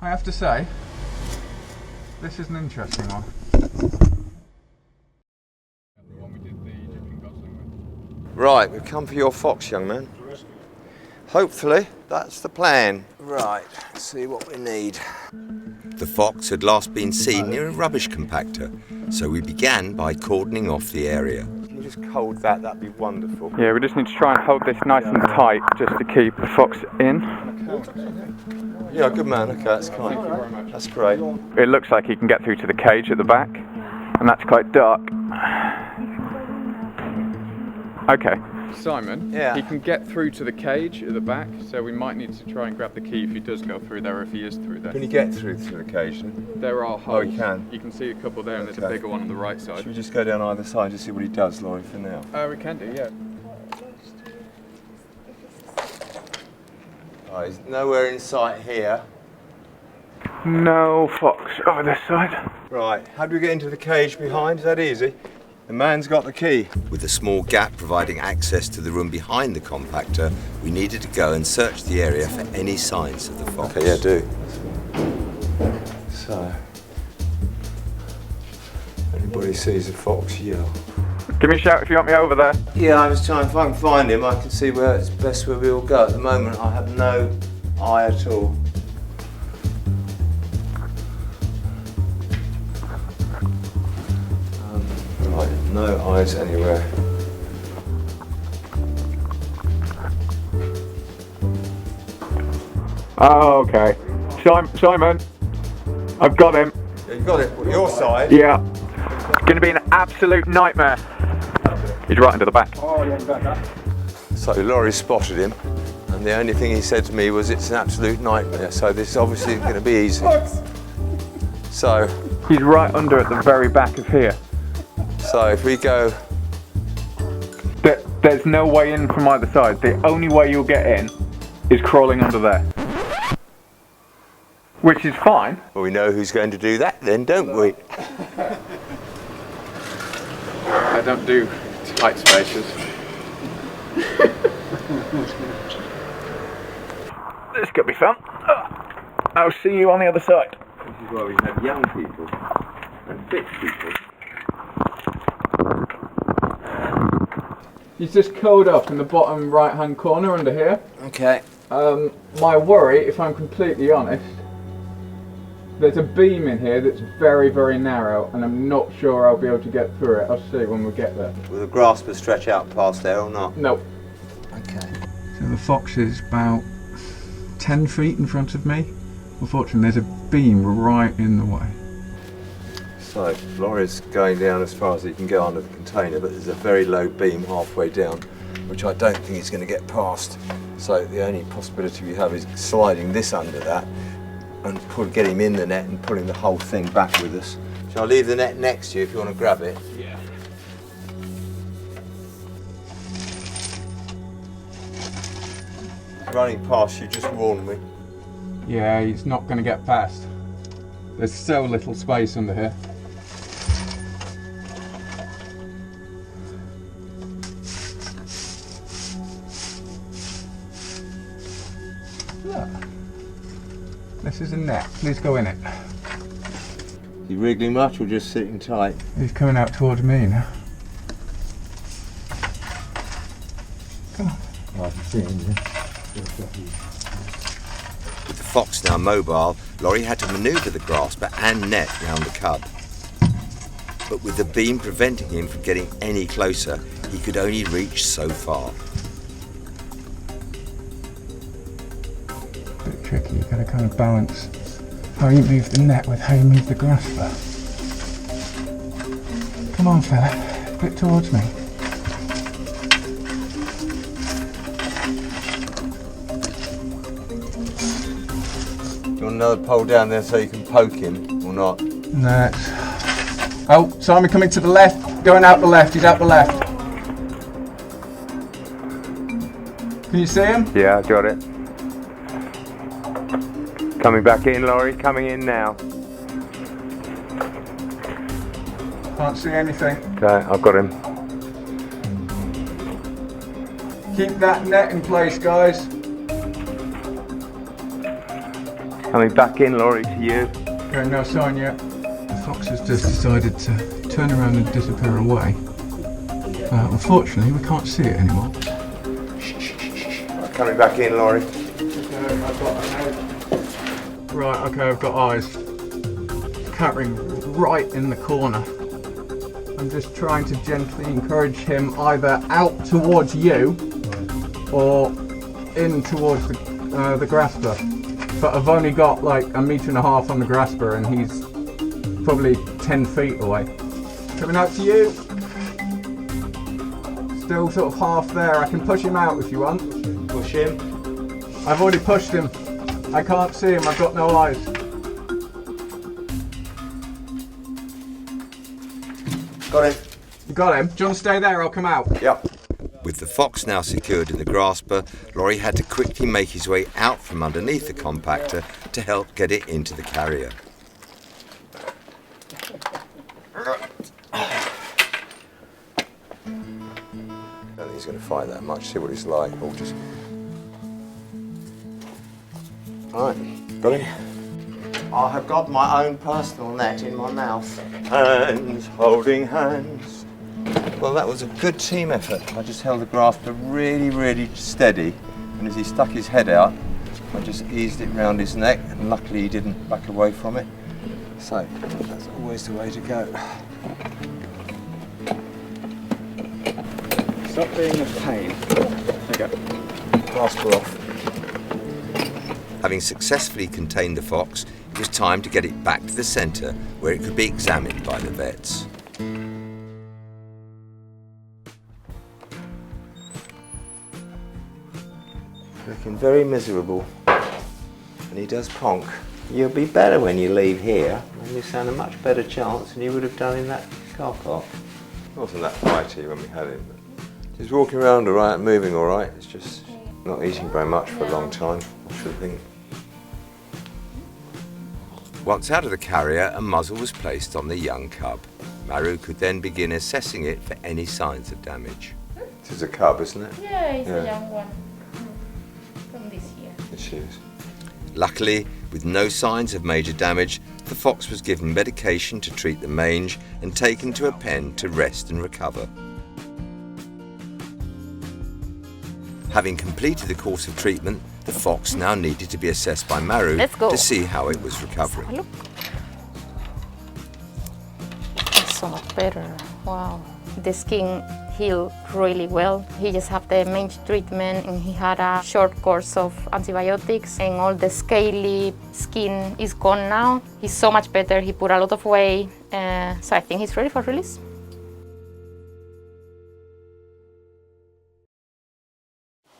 I have to say, this is an interesting one. Right, we've come for your fox, young man. Hopefully, that's the plan. Right, let's see what we need. The fox had last been seen near a rubbish compactor, so we began by cordoning off the area. Can you just hold that? That'd be wonderful. Yeah, we just need to try and hold this nice and tight just to keep the fox in. Yeah, good man. Okay, that's kind. Thank you very much. That's great. It looks like he can get through to the cage at the back, and that's quite dark. Okay, Simon, yeah. He can get through to the cage at the back, so we might need to try and grab the key if he does go through there, or if he is through there. Can you get through to the cage? There are holes. Oh, you can? You can see a couple there, and there's a bigger one on the right side. Should we just go down either side to see what he does, Lawrie, for now? We can do, yeah. Oh, he's nowhere in sight here. No fox over this side. Right, how do we get into the cage behind? Is that easy? The man's got the key. With a small gap providing access to the room behind the compactor, we needed to go and search the area for any signs of the fox. Okay, yeah, do. So, anybody sees a fox, yell. Give me a shout if you want me over there. Yeah, I was trying, if I can find him, I can see where it's best where we all go. At the moment, I have no eye at all. Right, no eyes anywhere. Oh, okay. Simon, I've got him. Yeah, you got it. On your side? Yeah. It's going to be an absolute nightmare. He's right into the back. Oh, yeah, back. So Lawrie spotted him, and the only thing he said to me was, "It's an absolute nightmare." So this is obviously going to be easy. So he's right under at the very back of here. So if we go, there's no way in from either side. The only way you'll get in is crawling under there, which is fine. Well, we know who's going to do that then, don't we? I don't do tight spaces. This could be fun. I'll see you on the other side. This is why we have young people and fit people. He's just curled up in the bottom right hand corner under here. Okay. My worry, if I'm completely honest, there's a beam in here that's very, very narrow, and I'm not sure I'll be able to get through it. I'll see when we get there. Will the grasper stretch out past there or not? No. Okay. So the fox is about 10 feet in front of me. Unfortunately, there's a beam right in the way. So Laurie's going down as far as he can go under the container, but there's a very low beam halfway down, which I don't think he's going to get past. So the only possibility we have is sliding this under that and get him in the net and pulling the whole thing back with us. Shall I leave the net next to you if you want to grab it? Yeah. Running past you, just warn me. Yeah, he's not going to get past. There's so little space under here. Look. This is a net. Please go in it. Is he wriggling much or just sitting tight? He's coming out towards me now. Come on. Oh, I can see him. With the fox now mobile, Lawrie had to manoeuvre the grasper and net round the cub. But with the beam preventing him from getting any closer, he could only reach so far. A bit tricky, you've got to kind of balance how you move the net with how you move the grasper. Come on fella, a bit towards me. Do you want another pole down there so you can poke him, or not? No, it's... Oh, Simon coming to the left, going out the left, he's out the left. Can you see him? Yeah, I got it. Coming back in, Lawrie, coming in now. Can't see anything. Okay, I've got him. Keep that net in place, guys. Coming back in, Lawrie, to you. Okay, no sign yet. The fox has just decided to turn around and disappear away. Unfortunately, we can't see it anymore. Coming back in, Lawrie. Right, okay, I've got eyes. Covering right in the corner. I'm just trying to gently encourage him either out towards you or in towards the grasper. But I've only got like 1.5 meters on the grasper and he's probably 10 feet away. Coming out to you. Still sort of half there. I can push him out if you want. Push him. I've already pushed him. I can't see him, I've got no eyes. Got him. You got him? Do you want to stay there? I'll come out. Yep. With the fox now secured in the grasper, Lawrie had to quickly make his way out from underneath the compactor to help get it into the carrier. I don't think he's going to fight that much. See what he's like. Or just... Alright, got him? I have got my own personal net in my mouth. Hands holding hands. Well, that was a good team effort. I just held the grasper really, really steady, and as he stuck his head out, I just eased it round his neck, and luckily he didn't back away from it. So, that's always the way to go. Stop being a pain. There you go. Grasper off. Having successfully contained the fox, it was time to get it back to the centre where it could be examined by the vets. Looking very miserable, and he does ponk. You'll be better when you leave here, and you stand a much better chance than you would have done in that car park. Wasn't that fighty when we had him, but he's walking around all right, moving all right. It's just not eating very much for a long time, I should think. Once out of the carrier, a muzzle was placed on the young cub. Maru could then begin assessing it for any signs of damage. This is a cub, isn't it? Yeah, it's a young one from this year. It is. Luckily, with no signs of major damage, the fox was given medication to treat the mange and taken to a pen to rest and recover. Having completed the course of treatment, the fox now needed to be assessed by Maru to see how it was recovering. It's so much better. Wow. The skin healed really well. He just had the mange treatment and he had a short course of antibiotics and all the scaly skin is gone now. He's so much better. He put a lot of weight. So I think he's ready for release.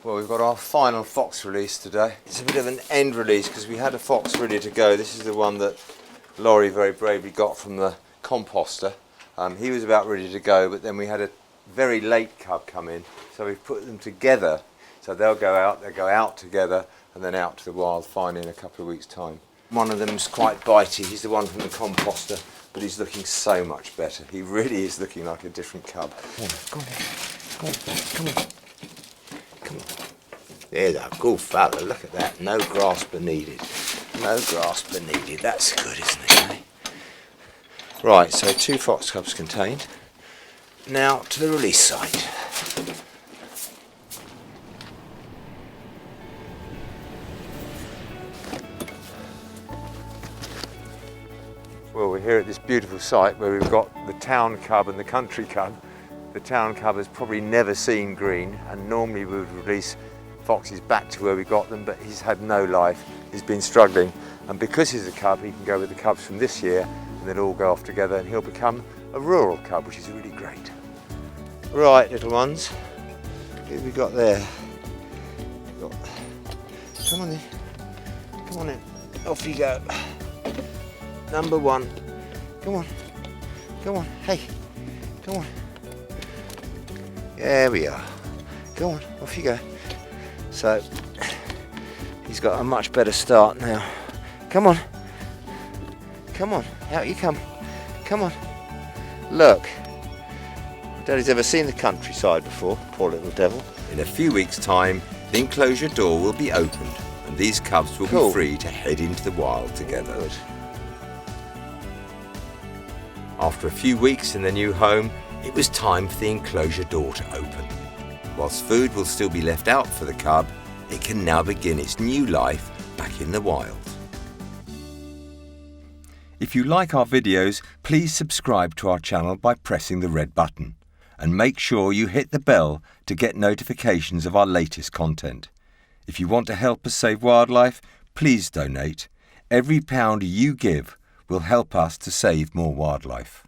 Well, we've got our final fox release today. It's a bit of an end release because we had a fox ready to go. This is the one that Lawrie very bravely got from the composter. He was about ready to go, but then we had a very late cub come in, so we've put them together. So they'll go out together and then out to the wild finally in a couple of weeks' time. One of them's quite bitey. He's the one from the composter, but he's looking so much better. He really is looking like a different cub. Come on, come on, come on. Come on. There's a good fella, look at that. No grasper needed. No grasper needed. That's good, isn't it, eh? Right, so 2 fox cubs contained. Now to the release site. Well, we're here at this beautiful site where we've got the town cub and the country cub. The town cub has probably never seen green, and normally we would release foxes back to where we got them, but he's had no life. He's been struggling, and because he's a cub, he can go with the cubs from this year, and they'll all go off together, and he'll become a rural cub, which is really great. Right, little ones, who have we got there? Come on in, come on in, off you go. Number 1, come on, come on, hey, come on. There we are. Go on, off you go. So, he's got a much better start now. Come on. Come on, out you come. Come on. Look. Daddy's ever seen the countryside before, poor little devil. In a few weeks' time, the enclosure door will be opened and these cubs will Cool. be free to head into the wild together. Good. After a few weeks in their new home, it was time for the enclosure door to open. Whilst food will still be left out for the cub, it can now begin its new life back in the wild. If you like our videos, please subscribe to our channel by pressing the red button. And make sure you hit the bell to get notifications of our latest content. If you want to help us save wildlife, please donate. Every pound you give will help us to save more wildlife.